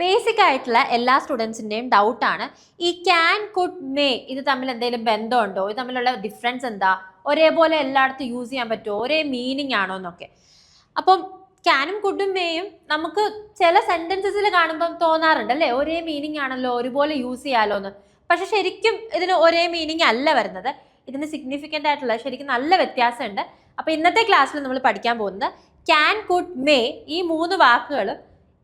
Basic ആയിട്ടുള്ള എല്ലാ സ്റ്റുഡൻസിൻ്റെയും ഡൗട്ടാണ് ഈ ക്യാൻ കുഡ് മേ ഇത് തമ്മിൽ എന്തെങ്കിലും ബന്ധമുണ്ടോ, ഇത് തമ്മിലുള്ള ഡിഫറൻസ് എന്താ, ഒരേപോലെ എല്ലായിടത്തും യൂസ് ചെയ്യാൻ പറ്റുമോ, ഒരേ മീനിങ് ആണോ എന്നൊക്കെ. അപ്പം ക്യാനും കുഡും മേയും നമുക്ക് ചില സെന്റൻസസിൽ കാണുമ്പം തോന്നാറുണ്ട് അല്ലേ, ഒരേ മീനിങ് ആണല്ലോ, ഒരുപോലെ യൂസ് ചെയ്യാലോ എന്ന്. പക്ഷെ ശരിക്കും ഇതിന് ഒരേ മീനിങ് അല്ല വരുന്നത്. ഇതിന് സിഗ്നിഫിക്കൻ്റ് ആയിട്ടുള്ള ശരിക്കും നല്ല വ്യത്യാസമുണ്ട്. അപ്പൊ ഇന്നത്തെ ക്ലാസ്സിൽ നമ്മൾ പഠിക്കാൻ പോകുന്നത് ക്യാൻ കുഡ് മേ ഈ 3 വാക്കുകൾ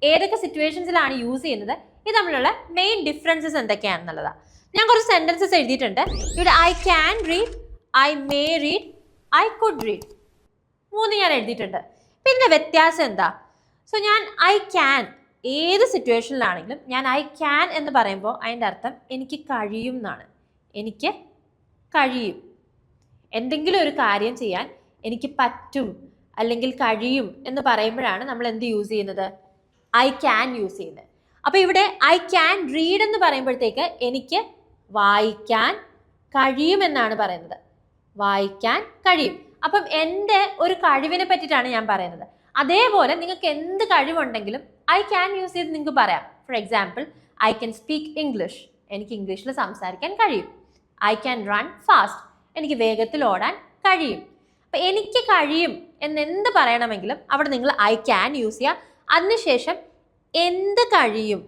ഏതൊക്കെ സിറ്റുവേഷൻസിലാണ് യൂസ് ചെയ്യുന്നത്, ഇത് തമ്മിലുള്ള മെയിൻ ഡിഫറൻസസ് എന്തൊക്കെയാണെന്നുള്ളതാണ്. ഞാൻ കുറച്ച് സെന്റൻസസ് എഴുതിയിട്ടുണ്ട്. ഇവിടെ I can read, I may read, I could read 3 ഞാൻ എഴുതിയിട്ടുണ്ട്. പിന്നെ വ്യത്യാസം എന്താ? സോ ഞാൻ ഐ ക്യാൻ ഏത് സിറ്റുവേഷനിലാണെങ്കിലും ഞാൻ ഐ ക്യാൻ എന്ന് പറയുമ്പോൾ അതിൻ്റെ അർത്ഥം എനിക്ക് കഴിയും എന്നാണ്. എനിക്ക് കഴിയും, എന്തെങ്കിലും ഒരു കാര്യം ചെയ്യാൻ എനിക്ക് പറ്റും അല്ലെങ്കിൽ കഴിയും എന്ന് പറയുമ്പോഴാണ് നമ്മൾ എന്ത് യൂസ് ചെയ്യുന്നത്, ഐ ക്യാൻ യൂസ് ചെയ്യുന്നത്. അപ്പോൾ ഇവിടെ ഐ ക്യാൻ റീഡ് എന്ന് പറയുമ്പോഴത്തേക്ക് എനിക്ക് വായിക്കാൻ കഴിയുമെന്നാണ് പറയുന്നത്. വായിക്കാൻ കഴിയും. അപ്പം എൻ്റെ ഒരു കഴിവിനെ പറ്റിയിട്ടാണ് ഞാൻ പറയുന്നത്. അതേപോലെ നിങ്ങൾക്ക് എന്ത് കഴിവുണ്ടെങ്കിലും ഐ ക്യാൻ യൂസ് ചെയ്ത് നിങ്ങൾക്ക് പറയാം. Four example, I can speak English, എനിക്ക് ഇംഗ്ലീഷിൽ സംസാരിക്കാൻ കഴിയും. ഐ ക്യാൻ റൺ ഫാസ്റ്റ്, എനിക്ക് വേഗത്തിൽ ഓടാൻ കഴിയും. അപ്പം എനിക്ക് കഴിയും എന്നെന്ത് പറയണമെങ്കിലും അവിടെ നിങ്ങൾ ഐ ക്യാൻ യൂസ് ചെയ്യുക. അതിനുശേഷം എന്ത് കഴിയും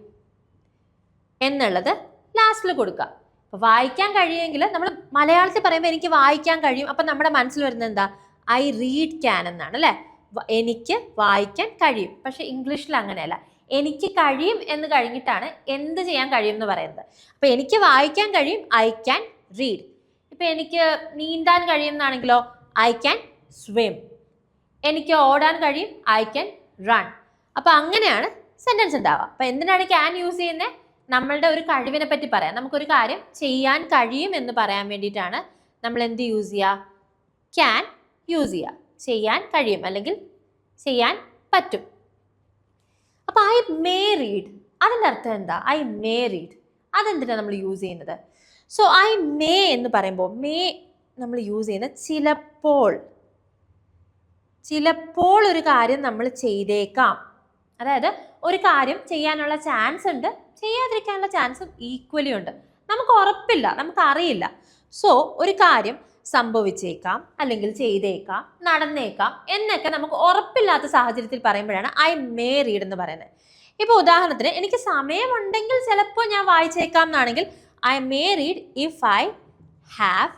എന്നുള്ളത് ലാസ്റ്റിൽ കൊടുക്കുക. അപ്പോൾ വായിക്കാൻ കഴിയുമെങ്കിൽ നമ്മൾ മലയാളത്തിൽ പറയുമ്പോൾ എനിക്ക് വായിക്കാൻ കഴിയും, അപ്പം നമ്മുടെ മനസ്സിൽ വരുന്നത് എന്താ, ഐ റീഡ് ക്യാൻ എന്നാണ് അല്ലേ. എനിക്ക് വായിക്കാൻ കഴിയും. പക്ഷെ ഇംഗ്ലീഷിൽ അങ്ങനെയല്ല, എനിക്ക് കഴിയും എന്ന് കഴിഞ്ഞിട്ടാണ് എന്ത് ചെയ്യാൻ കഴിയും എന്ന് പറയുന്നത്. അപ്പം എനിക്ക് വായിക്കാൻ കഴിയും, ഐ ക്യാൻ റീഡ്. ഇപ്പം എനിക്ക് നീന്താൻ കഴിയും എന്നാണെങ്കിലോ ഐ ക്യാൻ സ്വിം. എനിക്ക് ഓടാൻ കഴിയും, ഐ ക്യാൻ റൺ. അപ്പം അങ്ങനെയാണ് സെൻറ്റൻസ് ഉണ്ടാവുക. അപ്പം എന്തിനാണ് ക്യാൻ യൂസ് ചെയ്യുന്നത്? നമ്മളുടെ ഒരു കഴിവിനെ പറ്റി പറയാം. നമുക്കൊരു കാര്യം ചെയ്യാൻ കഴിയും എന്ന് പറയാൻ വേണ്ടിയിട്ടാണ് നമ്മൾ എന്ത് യൂസ് ചെയ്യുക, ക്യാൻ യൂസ് ചെയ്യുക. ചെയ്യാൻ കഴിയും അല്ലെങ്കിൽ ചെയ്യാൻ പറ്റും. അപ്പോൾ ഐ മേ റീഡ്, അതിൻ്റെ അർത്ഥം എന്താ? ഐ മേ റീഡ് അതെന്തിനാണ് നമ്മൾ യൂസ് ചെയ്യുന്നത്? സോ ഐ മേ എന്ന് പറയുമ്പോൾ മേ നമ്മൾ യൂസ് ചെയ്യുന്നത് ചിലപ്പോൾ ഒരു കാര്യം നമ്മൾ ചെയ്തേക്കാം. അതായത് ഒരു കാര്യം ചെയ്യാനുള്ള ചാൻസ് ഉണ്ട്, ചെയ്യാതിരിക്കാനുള്ള ചാൻസും ഈക്വലി ഉണ്ട്. നമുക്ക് ഉറപ്പില്ല, നമുക്കറിയില്ല. സോ ഒരു കാര്യം സംഭവിച്ചേക്കാം അല്ലെങ്കിൽ ചെയ്തേക്കാം, നടന്നേക്കാം എന്നൊക്കെ നമുക്ക് ഉറപ്പില്ലാത്ത സാഹചര്യത്തിൽ പറയുമ്പോഴാണ് ഐ മേ റീഡ് എന്ന് പറയുന്നത്. ഇപ്പോൾ ഉദാഹരണത്തിന് എനിക്ക് സമയമുണ്ടെങ്കിൽ ചിലപ്പോൾ ഞാൻ വായിച്ചേക്കാം എന്നാണെങ്കിൽ I may read if I have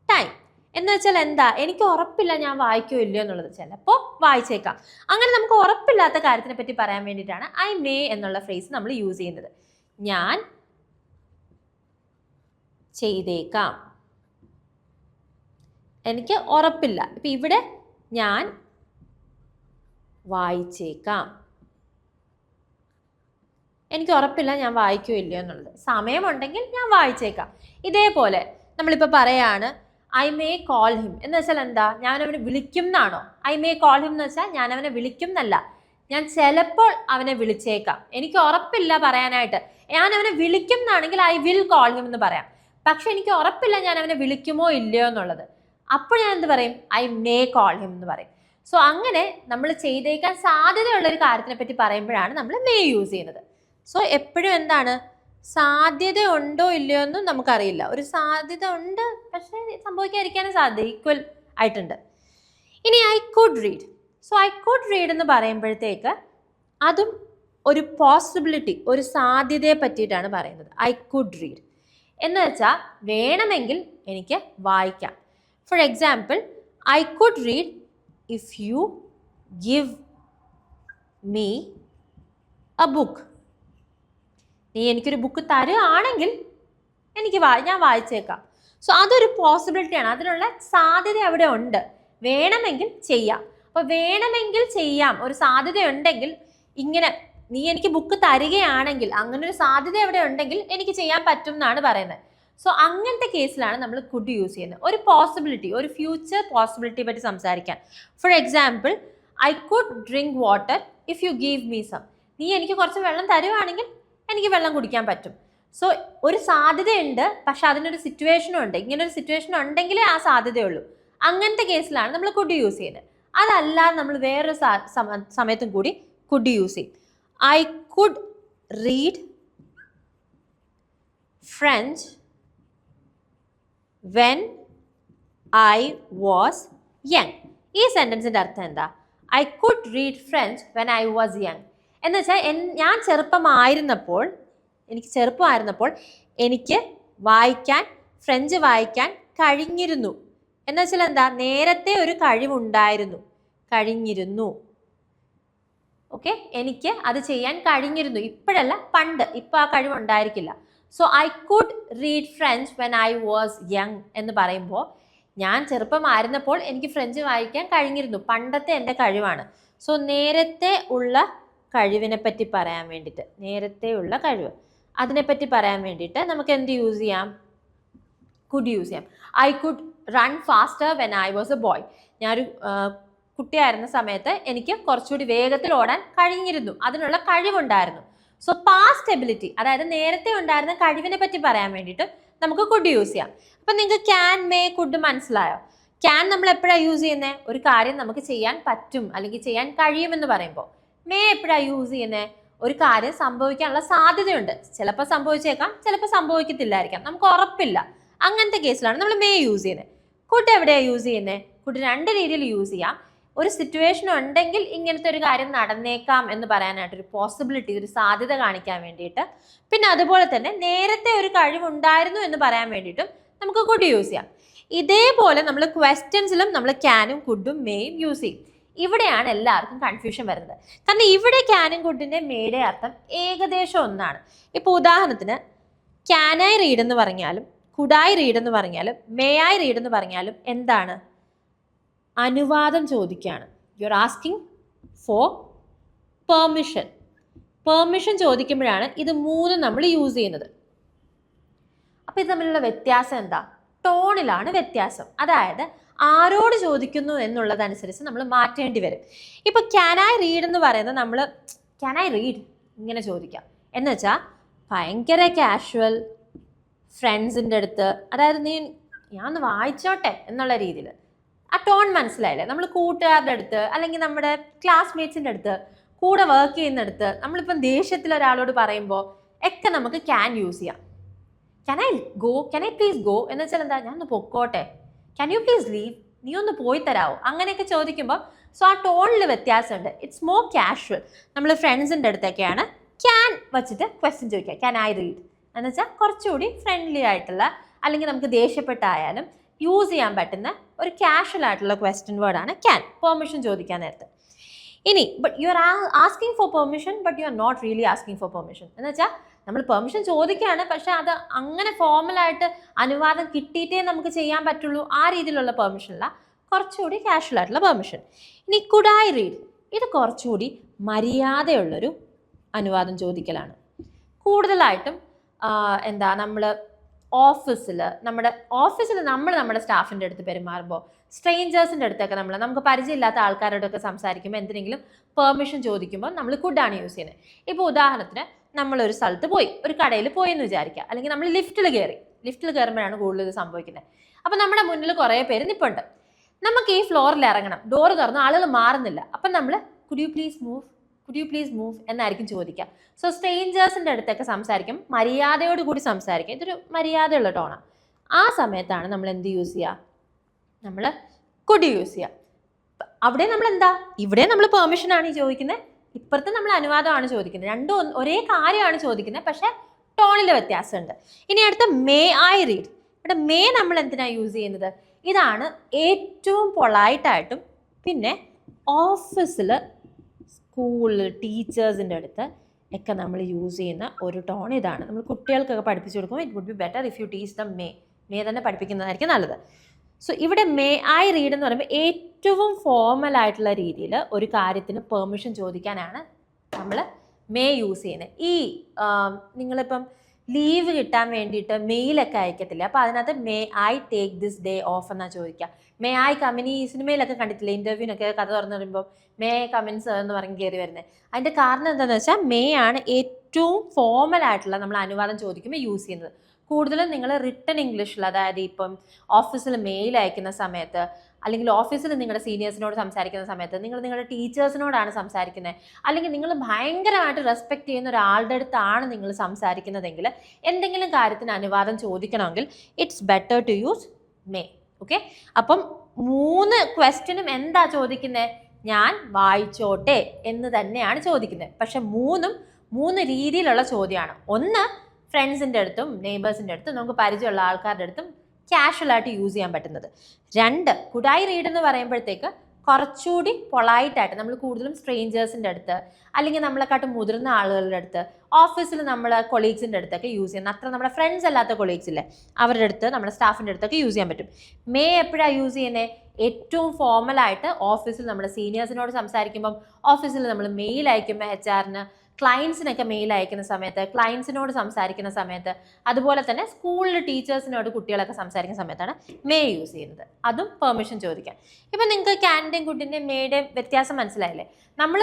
time. എന്ന് വെച്ചാൽ എന്താ, എനിക്ക് ഉറപ്പില്ല ഞാൻ വായിക്കോ ഇല്ലയോ എന്നുള്ളത്, ചിലപ്പോൾ വായിച്ചേക്കാം. അങ്ങനെ നമുക്ക് ഉറപ്പില്ലാത്ത കാര്യത്തിനെ പറ്റി പറയാൻ വേണ്ടിയിട്ടാണ് ഐ മേ എന്നുള്ള ഫ്രേസ് നമ്മൾ യൂസ് ചെയ്യുന്നത്. ഞാൻ ചെയ്തേക്കാം, എനിക്ക് ഉറപ്പില്ല. ഇപ്പം ഇവിടെ ഞാൻ വായിച്ചേക്കാം, എനിക്ക് ഉറപ്പില്ല ഞാൻ വായിക്കോ ഇല്ലയോ എന്നുള്ളത്. സമയമുണ്ടെങ്കിൽ ഞാൻ വായിച്ചേക്കാം. ഇതേപോലെ നമ്മളിപ്പോൾ പറയാണ് ഐ മേ കോൾ ഹിം എന്ന് വെച്ചാൽ എന്താ, ഞാൻ അവനെ വിളിക്കും എന്നാണോ? ഐ മേ കോൾ ഹിം എന്ന് വെച്ചാൽ ഞാൻ അവനെ വിളിക്കും എന്നല്ല, ഞാൻ ചിലപ്പോൾ അവനെ വിളിച്ചേക്കാം. എനിക്ക് ഉറപ്പില്ല പറയാനായിട്ട്, ഞാൻ അവനെ വിളിക്കും എന്നാണെങ്കിൽ ഐ വിൽ കോൾ ഹിം എന്ന് പറയാം. പക്ഷെ എനിക്ക് ഉറപ്പില്ല ഞാൻ അവനെ വിളിക്കുമോ ഇല്ലയോ എന്നുള്ളത്, അപ്പോൾ ഞാൻ എന്ത് പറയും, ഐ മേ കോൾ ഹിം എന്ന് പറയും. സോ അങ്ങനെ നമ്മൾ ചെയ്തേക്കാൻ സാധ്യതയുള്ള ഒരു കാര്യത്തിനെ പറ്റി പറയുമ്പോഴാണ് നമ്മൾ മേ യൂസ് ചെയ്യുന്നത്. സോ എപ്പോഴും എന്താണ്, സാധ്യത ഉണ്ടോ ഇല്ലയോ എന്നും നമുക്കറിയില്ല. ഒരു സാധ്യത ഉണ്ട്, പക്ഷേ സംഭവിക്കാതിരിക്കാനും സാധ്യത ഈക്വൽ ആയിട്ടുണ്ട്. ഇനി I could read. So I could read എന്ന് പറയുമ്പോഴത്തേക്ക് അതും ഒരു പോസിബിലിറ്റി, ഒരു സാധ്യതയെ പറ്റിയിട്ടാണ് പറയുന്നത്. ഐ കുഡ് റീഡ് എന്ന് വെച്ചാൽ വേണമെങ്കിൽ എനിക്ക് വായിക്കാം. Four example, I could read if you give me A book. നീ എനിക്കൊരു ബുക്ക് തരുകയാണെങ്കിൽ ഞാൻ വായിച്ചേക്കാം. സോ അതൊരു പോസിബിലിറ്റിയാണ്, അതിനുള്ള സാധ്യത അവിടെ ഉണ്ട്. വേണമെങ്കിൽ ചെയ്യാം. അപ്പോൾ വേണമെങ്കിൽ ചെയ്യാം, ഒരു സാധ്യത ഉണ്ടെങ്കിൽ, ഇങ്ങനെ നീ എനിക്ക് ബുക്ക് തരികയാണെങ്കിൽ, അങ്ങനെ ഒരു സാധ്യത അവിടെ ഉണ്ടെങ്കിൽ എനിക്ക് ചെയ്യാൻ പറ്റും എന്നാണ് പറയുന്നത്. സോ അങ്ങനത്തെ കേസിലാണ് നമ്മൾ കുഡ് യൂസ് ചെയ്യുന്നത്. ഒരു പോസിബിലിറ്റി, ഒരു ഫ്യൂച്ചർ പോസിബിലിറ്റി പറ്റി സംസാരിക്കാൻ. For example, I could drink water if you give me some. നീ എനിക്ക് കുറച്ച് വെള്ളം തരുവാണെങ്കിൽ എനിക്ക് വെള്ളം കുടിക്കാൻ പറ്റും. സോ ഒരു സാധ്യതയുണ്ട്, പക്ഷെ അതിനൊരു സിറ്റുവേഷനും ഉണ്ട്. ഇങ്ങനെ ഒരു സിറ്റുവേഷൻ ഉണ്ടെങ്കിലേ ആ സാധ്യതയുള്ളൂ. അങ്ങനത്തെ കേസിലാണ് നമ്മൾ കുഡ് യൂസ് ചെയ്യുന്നത്. അതല്ലാതെ നമ്മൾ വേറൊരു സമയത്തും കൂടി കുഡ് യൂസ് ചെയ്യും. I could read French when I was young. ഈ സെൻറ്റൻസിൻ്റെ അർത്ഥം എന്താ? I could read French when I was young എന്ന് വെച്ചാൽ ഞാൻ ചെറുപ്പമായിരുന്നപ്പോൾ, എനിക്ക് ഫ്രഞ്ച് വായിക്കാൻ കഴിഞ്ഞിരുന്നു എന്ന് വെച്ചാൽ എന്താ? നേരത്തെ ഒരു കഴിഞ്ഞിരുന്നു. ഓക്കെ, എനിക്ക് അത് ചെയ്യാൻ കഴിഞ്ഞിരുന്നു. ഇപ്പോഴല്ല, പണ്ട്. ഇപ്പോൾ ആ കഴിവുണ്ടായിരിക്കില്ല. So I could read French when I was young എന്ന് പറയുമ്പോൾ ഞാൻ ചെറുപ്പമായിരുന്നപ്പോൾ എനിക്ക് ഫ്രഞ്ച് വായിക്കാൻ കഴിഞ്ഞിരുന്നു. പണ്ടത്തെ എൻ്റെ കഴിവാണ്. സോ നേരത്തെ ഉള്ള കഴിവിനെ പറ്റി പറയാൻ വേണ്ടിയിട്ട്, അതിനെപ്പറ്റി പറയാൻ വേണ്ടിയിട്ട് നമുക്ക് എന്ത് യൂസ് ചെയ്യാം? കുഡ് യൂസ് ചെയ്യാം. I could run faster when I was a boy. ഞാനൊരു കുട്ടിയായിരുന്ന സമയത്ത് എനിക്ക് കുറച്ചുകൂടി വേഗത്തിൽ ഓടാൻ കഴിഞ്ഞിരുന്നു. അതിനുള്ള കഴിവുണ്ടായിരുന്നു. സോ പാസ്റ്റ് എബിലിറ്റി, അതായത് നേരത്തെ ഉണ്ടായിരുന്ന കഴിവിനെ പറ്റി പറയാൻ വേണ്ടിയിട്ട് നമുക്ക് കുഡ് യൂസ് ചെയ്യാം. അപ്പം നിങ്ങൾക്ക് ക്യാൻ, മേ, കുഡ് മനസ്സിലായോ? ക്യാൻ നമ്മൾ എപ്പോഴാണ് യൂസ് ചെയ്യുന്നത്? ഒരു കാര്യം നമുക്ക് ചെയ്യാൻ പറ്റും അല്ലെങ്കിൽ ചെയ്യാൻ കഴിയുമെന്ന് പറയുമ്പോൾ. മേ എപ്പോഴാണ് യൂസ് ചെയ്യുന്നത്? ഒരു കാര്യം സംഭവിക്കാനുള്ള സാധ്യതയുണ്ട്. ചിലപ്പോൾ സംഭവിച്ചേക്കാം, ചിലപ്പോൾ സംഭവിക്കത്തില്ലായിരിക്കാം, നമുക്ക് ഉറപ്പില്ല. അങ്ങനത്തെ കേസിലാണ് നമ്മൾ മേ യൂസ് ചെയ്യുന്നത്. കുഡ് എവിടെയാണ് യൂസ് ചെയ്യുന്നത്? കുഡ് രണ്ട് രീതിയിൽ യൂസ് ചെയ്യാം. ഒരു സിറ്റുവേഷൻ ഉണ്ടെങ്കിൽ ഇങ്ങനത്തെ ഒരു കാര്യം നടന്നേക്കാം എന്ന് പറയാനായിട്ട്, ഒരു പോസിബിലിറ്റി, ഒരു സാധ്യത കാണിക്കാൻ വേണ്ടിയിട്ട്. പിന്നെ അതുപോലെ തന്നെ നേരത്തെ ഒരു കഴിവുണ്ടായിരുന്നു എന്ന് പറയാൻ വേണ്ടിയിട്ടും നമുക്ക് കുഡ് യൂസ് ചെയ്യാം. ഇതേപോലെ നമ്മൾ ക്വസ്റ്റ്യൻസിലും നമ്മൾ ക്യാനും കുഡും മേയും യൂസ് ചെയ്യും. ഇവിടെയാണ് എല്ലാവർക്കും കൺഫ്യൂഷൻ വരുന്നത്. കാരണം ഇവിടെ ക്യാനും കുഡിൻ്റെ മേയുടെ അർത്ഥം ഏകദേശം ഒന്നാണ്. ഇപ്പോൾ ഉദാഹരണത്തിന് ക്യാൻ ഐ റീഡ് എന്ന് പറഞ്ഞാലും കുഡ് ഐ റീഡ് എന്ന് പറഞ്ഞാലും മേ ഐ റീഡ് എന്ന് പറഞ്ഞാലും എന്താണ്? അനുവാദം ചോദിക്കുകയാണ്. You are asking for permission ചോദിക്കുമ്പോഴാണ് ഇത് മൂന്നും നമ്മൾ യൂസ് ചെയ്യുന്നത്. അപ്പോൾ ഇത് തമ്മിലുള്ള വ്യത്യാസം എന്താ? ടോണിലാണ് വ്യത്യാസം. അതായത് ആരോട് ചോദിക്കുന്നു എന്നുള്ളതനുസരിച്ച് നമ്മൾ മാറ്റേണ്ടി വരും. ഇപ്പോൾ ക്യാൻ ഐ റീഡ് എന്ന് പറയുന്നത് നമ്മൾ ക്യാൻ ഐ റീഡ് ഇങ്ങനെ ചോദിക്കാം എന്ന് വെച്ചാൽ ഭയങ്കര കാഷ്വൽ, ഫ്രണ്ട്സിൻ്റെ അടുത്ത്, അതായത് ഞാൻ ഒന്ന് വായിച്ചോട്ടെ എന്നുള്ള രീതിയിൽ. ആ ടോൺ മനസ്സിലായില്ലേ? നമ്മൾ കൂട്ടുകാരുടെ അടുത്ത് അല്ലെങ്കിൽ നമ്മുടെ ക്ലാസ്മേറ്റ്സിൻ്റെ അടുത്ത്, കൂടെ വർക്ക് ചെയ്യുന്നിടത്ത്, നമ്മളിപ്പം ദേഷ്യത്തിൽ ഒരാളോട് പറയുമ്പോൾ ഒക്കെ നമുക്ക് ക്യാൻ യൂസ് ചെയ്യാം. ക്യാൻ ഐ പ്ലീസ് ഗോ എന്ന് വെച്ചാൽ എന്താ? ഞാൻ ഒന്ന് പൊക്കോട്ടെ. Can you please leave? നീ ഒന്ന് പോയി തരാമോ? അങ്ങനെയൊക്കെ ചോദിക്കുമ്പോൾ സോ ആ ടോണിൽ വ്യത്യാസമുണ്ട്. It's more casual. നമ്മൾ ഫ്രണ്ട്സിൻ്റെ അടുത്തൊക്കെയാണ് ക്യാൻ വച്ചിട്ട് ക്വസ്റ്റ്യൻ ചോദിക്കുക. ക്യാൻ ഐ റീഡ് എന്ന് വെച്ചാൽ കുറച്ചുകൂടി ഫ്രണ്ട്ലി ആയിട്ടുള്ള, അല്ലെങ്കിൽ നമുക്ക് ദേഷ്യപ്പെട്ടായാലും യൂസ് ചെയ്യാൻ പറ്റുന്ന ഒരു കാഷ്വൽ ആയിട്ടുള്ള ക്വസ്റ്റ്യൻ വേർഡാണ് ക്യാൻ, പെർമിഷൻ ചോദിക്കാൻ നേരത്തെ. ഇനി you are asking for permission but you are not really asking for permission എന്ന് വെച്ചാൽ നമ്മൾ പെർമിഷൻ ചോദിക്കുകയാണ്, പക്ഷെ അത് അങ്ങനെ ഫോർമലായിട്ട് അനുവാദം കിട്ടിയിട്ടേ നമുക്ക് ചെയ്യാൻ പറ്റുള്ളൂ. ആ രീതിയിലുള്ള പെർമിഷനല്ല, കുറച്ചുകൂടി കാഷ്വൽ ആയിട്ടുള്ള പെർമിഷൻ. ഇനി കുഡ് ഐ റീഡ്, ഇത് കുറച്ചുകൂടി മര്യാദയുള്ളൊരു അനുവാദം ചോദിക്കലാണ്. കൂടുതലായിട്ടും നമ്മൾ നമ്മുടെ സ്റ്റാഫിൻ്റെ അടുത്ത് പെരുമാറുമ്പോൾ, സ്ട്രേഞ്ചേഴ്സിൻ്റെ അടുത്തൊക്കെ നമുക്ക് പരിചയമില്ലാത്ത ആൾക്കാരോടൊക്കെ സംസാരിക്കുമ്പോൾ എന്തിനെങ്കിലും പെർമിഷൻ ചോദിക്കുമ്പോൾ നമ്മൾ കുഡാണ് യൂസ് ചെയ്യുന്നത്. ഇപ്പോൾ ഉദാഹരണത്തിന് നമ്മളൊരു സ്ഥലത്ത് പോയി, ഒരു കടയിൽ പോയി എന്ന് വിചാരിക്കുക, അല്ലെങ്കിൽ നമ്മൾ ലിഫ്റ്റിൽ കയറുമ്പോഴാണ് കൂടുതൽ ഇത് സംഭവിക്കുന്നത്. അപ്പോൾ നമ്മുടെ മുന്നിൽ കുറേ പേര് നിൽപ്പുണ്ട്. നമുക്ക് ഈ ഫ്ലോറിൽ ഇറങ്ങണം, ഡോറ് തുറന്ന് ആളുകൾ മാറുന്നില്ല. അപ്പം നമ്മൾ കുഡ് യു പ്ലീസ് മൂവ് എന്നായിരിക്കും ചോദിക്കുക. സോ സ്ട്രേഞ്ചേഴ്സിൻ്റെ അടുത്തൊക്കെ സംസാരിക്കും, മര്യാദയോട് കൂടി സംസാരിക്കുക. ഇതൊരു മര്യാദയുള്ള ടോണാണ്. ആ സമയത്താണ് നമ്മൾ എന്ത് യൂസ് ചെയ്യുക? നമ്മൾ കുഡ് യൂസ് ചെയ്യുക. അവിടെ ഇവിടെ നമ്മൾ പെർമിഷനാണ് ചോദിക്കുന്നത്, ഇപ്പുറത്ത് നമ്മൾ അനുവാദമാണ് ചോദിക്കുന്നത്. രണ്ടും ഒരേ കാര്യമാണ് ചോദിക്കുന്നത്, പക്ഷേ ടോണിൽ വ്യത്യാസമുണ്ട്. ഇനി അടുത്ത മേ ഐ റീഡ്. ഇവിടെ മേ നമ്മൾ എന്തിനാണ് യൂസ് ചെയ്യുന്നത്? ഇതാണ് ഏറ്റവും പൊളൈറ്റായിട്ടും പിന്നെ ഓഫീസിൽ, സ്കൂളിൽ, ടീച്ചേഴ്സിൻ്റെ അടുത്ത് ഒക്കെ നമ്മൾ യൂസ് ചെയ്യുന്ന ഒരു ടോൺ ഇതാണ്. നമ്മൾ കുട്ടികൾക്കൊക്കെ പഠിപ്പിച്ചു കൊടുക്കുമ്പോൾ it would be better if you teach them may തന്നെ പഠിപ്പിക്കുന്നതായിരിക്കും നല്ലത്. സോ ഇവിടെ മേ ഐ റീഡ് എന്ന് പറയുമ്പോൾ ഏറ്റവും ഫോർമൽ ആയിട്ടുള്ള രീതിയിൽ ഒരു കാര്യത്തിന് പെർമിഷൻ ചോദിക്കാനാണ് നമ്മൾ മേ യൂസ് ചെയ്യുന്നത്. ഈ നിങ്ങളിപ്പം ലീവ് കിട്ടാൻ വേണ്ടിയിട്ട് മെയിലൊക്കെ അയക്കത്തില്ല, അപ്പോൾ അതിനകത്ത് may I take this day of എന്നാണ് ചോദിക്കുക. മേ ഐ കമിൻ, ഈ സിനിമയിലൊക്കെ കണ്ടിട്ടില്ല, ഇൻ്റർവ്യൂവിനൊക്കെ കഥ തുറന്നു പറയുമ്പോൾ മേ ഐ കമിൻ സർ എന്ന് പറഞ്ഞ് കയറി വരുന്നത്. അതിൻ്റെ കാരണം എന്താണെന്ന് വെച്ചാൽ മേ ആണ് ഏറ്റവും ഫോർമൽ ആയിട്ടുള്ള നമ്മൾ അനുവാദം ചോദിക്കുമ്പോൾ യൂസ് ചെയ്യുന്നത്. കൂടുതലും നിങ്ങൾ റിട്ടൺ ഇംഗ്ലീഷിൽ, അതായത് ഇപ്പം ഓഫീസിൽ മെയിൽ അയക്കുന്ന സമയത്ത്, അല്ലെങ്കിൽ ഓഫീസിൽ നിങ്ങളുടെ സീനിയേഴ്സിനോട് സംസാരിക്കുന്ന സമയത്ത് നിങ്ങൾ നിങ്ങളുടെ ടീച്ചേഴ്സിനോടാണ് സംസാരിക്കുന്നത്, അല്ലെങ്കിൽ നിങ്ങൾ ഭയങ്കരമായിട്ട് റെസ്പെക്ട് ചെയ്യുന്ന ഒരാളുടെ അടുത്താണ് നിങ്ങൾ സംസാരിക്കുന്നതെങ്കിൽ എന്തെങ്കിലും കാര്യത്തിന് അനുവാദം ചോദിക്കണമെങ്കിൽ it's better to use may. Okay, അപ്പം 3 ക്വസ്റ്റ്യനും എന്താ ചോദിക്കുന്നത്? ഞാൻ വായിച്ചോട്ടെ എന്ന് തന്നെയാണ് ചോദിക്കുന്നത്. പക്ഷെ 3 രീതിയിലുള്ള ചോദ്യമാണ്. ഒന്ന്, ഫ്രണ്ട്സിൻ്റെ അടുത്തും നെയ്ബേഴ്സിൻ്റെ അടുത്തും നമുക്ക് പരിചയമുള്ള ആൾക്കാരുടെ അടുത്തും കാഷ്വലായിട്ട് യൂസ് ചെയ്യാൻ പറ്റുന്നത്. 2, കുഡ് ഐ റീഡ് എന്ന് പറയുമ്പോഴത്തേക്ക് കുറച്ചുകൂടി പൊളൈറ്റായിട്ട് നമ്മൾ കൂടുതലും സ്ട്രേഞ്ചേഴ്സിൻ്റെ അടുത്ത് അല്ലെങ്കിൽ നമ്മളെക്കാട്ടും മുതിർന്ന ആളുകളുടെ അടുത്ത്, ഓഫീസിൽ നമ്മളെ കൊളീഗ്സിൻ്റെ അടുത്തൊക്കെ യൂസ് ചെയ്യുന്ന, അത്ര നമ്മുടെ ഫ്രണ്ട്സ് അല്ലാത്ത കൊളീഗ്സ് ഇല്ലേ അവരുടെ അടുത്ത്, നമ്മുടെ സ്റ്റാഫിൻ്റെ അടുത്തൊക്കെ യൂസ് ചെയ്യാൻ പറ്റും. മേ എപ്പോഴാണ് യൂസ് ചെയ്യുന്നത്? ഏറ്റവും ഫോർമലായിട്ട് ഓഫീസിൽ നമ്മുടെ സീനിയേഴ്സിനോട് സംസാരിക്കുമ്പം, ഓഫീസിൽ നമ്മൾ മെയിൽ അയക്കുമ്പോൾ HR-ന്, ക്ലയൻസിനൊക്കെ മെയിൽ അയക്കുന്ന സമയത്ത്, ക്ലയൻസിനോട് സംസാരിക്കുന്ന സമയത്ത്, അതുപോലെ തന്നെ സ്കൂളിൽ ടീച്ചേഴ്സിനോട് കുട്ടികളൊക്കെ സംസാരിക്കുന്ന സമയത്താണ് മേ യൂസ് ചെയ്യുന്നത്. അതും പെർമിഷൻ ചോദിക്കാൻ. ഇപ്പം നിങ്ങൾക്ക് ക്യാൻ്റെയും കുട്ടിൻ്റെയും മേയുടെയും വ്യത്യാസം മനസ്സിലായില്ലേ? നമ്മൾ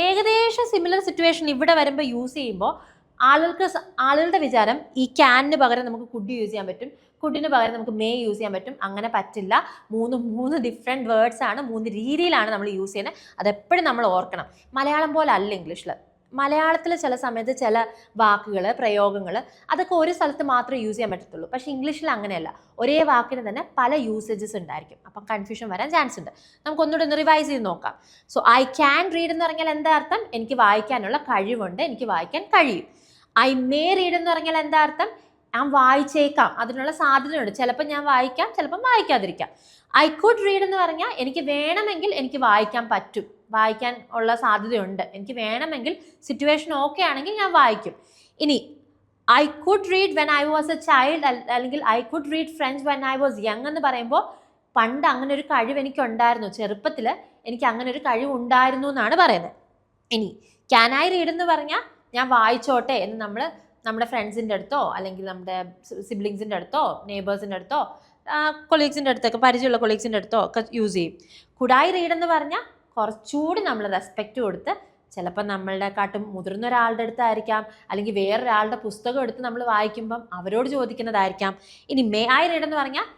ഏകദേശം സിമിലർ സിറ്റുവേഷൻ ഇവിടെ വരുമ്പോൾ യൂസ് ചെയ്യുമ്പോൾ ആളുകളുടെ വിചാരം ഈ ക്യാനിന് പകരം നമുക്ക് കുഡ് യൂസ് ചെയ്യാൻ പറ്റും, കുഡിന് പകരം നമുക്ക് മേ യൂസ് ചെയ്യാൻ പറ്റും. അങ്ങനെ പറ്റില്ല. 3 ഡിഫറെൻറ്റ് വേർഡ്സ് ആണ്, 3 രീതിയിലാണ് നമ്മൾ യൂസ് ചെയ്യുന്നത്. അതെപ്പോഴും നമ്മൾ ഓർക്കണം. മലയാളം പോലെ അല്ല ഇംഗ്ലീഷിൽ. മലയാളത്തിൽ ചില സമയത്ത് ചില വാക്കുകൾ, പ്രയോഗങ്ങൾ അതൊക്കെ ഒരു സ്ഥലത്ത് മാത്രമേ യൂസ് ചെയ്യാൻ പറ്റത്തുള്ളൂ. പക്ഷേ ഇംഗ്ലീഷിൽ അങ്ങനെയല്ല. ഒരേ വാക്കിന് തന്നെ പല യൂസേജസ് ഉണ്ടായിരിക്കും. അപ്പം കൺഫ്യൂഷൻ വരാൻ ചാൻസ് ഉണ്ട്. നമുക്കൊന്നുകൂടെ ഒന്ന് റിവൈസ് ചെയ്ത് നോക്കാം. സോ ഐ ക്യാൻ റീഡ് എന്ന് പറഞ്ഞാൽ എന്താ അർത്ഥം? എനിക്ക് വായിക്കാനുള്ള കഴിവുണ്ട്, എനിക്ക് വായിക്കാൻ കഴിയും. ഐ മേ റീഡ് എന്ന് പറഞ്ഞാൽ എന്താ അർത്ഥം? ഞാൻ വായിച്ചേക്കാം, അതിനുള്ള സാധ്യതയുണ്ട്. ചിലപ്പോൾ ഞാൻ വായിക്കാം, ചിലപ്പം വായിക്കാതിരിക്കാം. ഐ കുഡ് റീഡ് എന്ന് പറഞ്ഞാൽ എനിക്ക് വേണമെങ്കിൽ എനിക്ക് വായിക്കാൻ പറ്റും, വായിക്കാൻ ഉള്ള സാധ്യതയുണ്ട്. എനിക്ക് വേണമെങ്കിൽ സിറ്റുവേഷൻ ഓക്കെ ആണെങ്കിൽ ഞാൻ വായിക്കും. ഇനി I could read when I was a child, അല്ലെങ്കിൽ I could read French when I was young എന്ന് പറയുമ്പോൾ പണ്ട് അങ്ങനെ ഒരു കഴിവ് എനിക്കുണ്ടായിരുന്നു, ചെറുപ്പത്തിൽ എനിക്ക് അങ്ങനെ ഒരു കഴിവ് ഉണ്ടായിരുന്നു എന്നാണ് പറയുന്നത്. ഇനി ക്യാൻ ഐ റീഡ് എന്ന് പറഞ്ഞാൽ ഞാൻ വായിച്ചോട്ടെ എന്ന് നമ്മൾ നമ്മുടെ ഫ്രണ്ട്സിൻ്റെ അടുത്തോ അല്ലെങ്കിൽ നമ്മുടെ സിബ്ലിങ്സിൻ്റെ അടുത്തോ നെയ്ബേഴ്സിൻ്റെ അടുത്തോ കൊളീഗ്സിൻ്റെ അടുത്തൊക്കെ, പരിചയമുള്ള കൊളീഗ്സിൻ്റെ അടുത്തോ ഒക്കെ യൂസ് ചെയ്യും. കുഡ് ഐ റീഡ് എന്ന് പറഞ്ഞാൽ കുറച്ചുകൂടി നമ്മൾ റെസ്പെക്റ്റ് കൊടുത്ത്, ചിലപ്പോൾ നമ്മളുടെ കാട്ടും മുതിർന്ന ഒരാളുടെ അടുത്തായിരിക്കാം, അല്ലെങ്കിൽ വേറൊരാളുടെ പുസ്തകം എടുത്ത് നമ്മൾ വായിക്കുമ്പം അവരോട് ചോദിക്കുന്നതായിരിക്കാം. ഇനി മേ ഐ റീഡ് എന്ന് പറഞ്ഞാൽ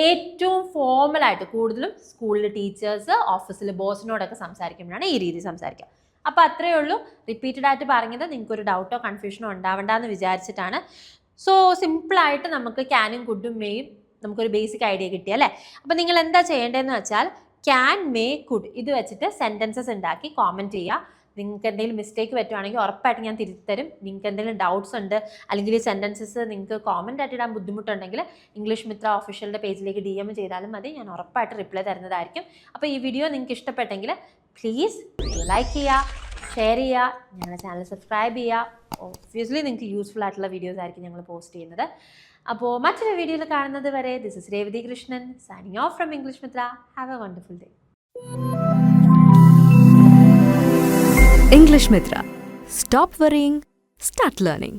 ഏറ്റവും ഫോർമലായിട്ട്, കൂടുതലും സ്കൂളിൽ ടീച്ചേഴ്സ്, ഓഫീസിൽ ബോസിനോടൊക്കെ സംസാരിക്കുമ്പോഴാണ് ഈ രീതി സംസാരിക്കുക. അപ്പോൾ അത്രയേ ഉള്ളൂ. റിപ്പീറ്റഡ് ആയിട്ട് പറഞ്ഞത് നിങ്ങൾക്കൊരു ഡൗട്ടോ കൺഫ്യൂഷനോ ഉണ്ടാവണ്ടെന്ന് വിചാരിച്ചിട്ടാണ്. സോ സിമ്പിളായിട്ട് നമുക്ക് ക്യാനും കുഡും മേയും നമുക്കൊരു ബേസിക് ഐഡിയ കിട്ടി അല്ലേ? അപ്പോൾ നിങ്ങൾ എന്താ ചെയ്യേണ്ടതെന്ന് വെച്ചാൽ ക്യാൻ, മേ, കുഡ് ഇത് വെച്ചിട്ട് സെൻറ്റൻസസ് ഉണ്ടാക്കി കോമൻറ്റ് ചെയ്യുക. നിങ്ങൾക്ക് എന്തെങ്കിലും മിസ്റ്റേക്ക് പറ്റുവാണെങ്കിൽ ഉറപ്പായിട്ട് ഞാൻ തിരുത്തരും. നിങ്ങൾക്ക് എന്തെങ്കിലും ഡൗട്ട്സ് ഉണ്ട്, അല്ലെങ്കിൽ ഈ സെൻറ്റൻസസ് നിങ്ങൾക്ക് കോമൻ്റ് ആയിട്ട് ഇടാൻ ബുദ്ധിമുട്ടുണ്ടെങ്കിൽ ഇംഗ്ലീഷ് മിത്ര ഒഫീഷ്യലിൻ്റെ പേജിലേക്ക് DM ചെയ്താലും മതി, ഞാൻ ഉറപ്പായിട്ട് റിപ്ലൈ തരുന്നതായിരിക്കും. അപ്പോൾ ഈ വീഡിയോ നിങ്ങൾക്ക് ഇഷ്ടപ്പെട്ടെങ്കിൽ പ്ലീസ് ലൈക്ക് ചെയ്യുക, ഷെയർ ചെയ്യുക, ഞങ്ങളുടെ ചാനൽ സബ്സ്ക്രൈബ് ചെയ്യുക. ഒബ്വിയസ്ലി നിങ്ങൾക്ക് യൂസ്ഫുൾ ആയിട്ടുള്ള വീഡിയോസ് ആയിരിക്കും ഞങ്ങൾ പോസ്റ്റ് ചെയ്യുന്നത്. അപ്പോൾ മറ്റൊരു വീഡിയോയിൽ കാണുന്നത് വരെ, this is Revathi Krishnan signing off from English Mitra. Have a wonderful day. English Mitra. Stop worrying, start learning.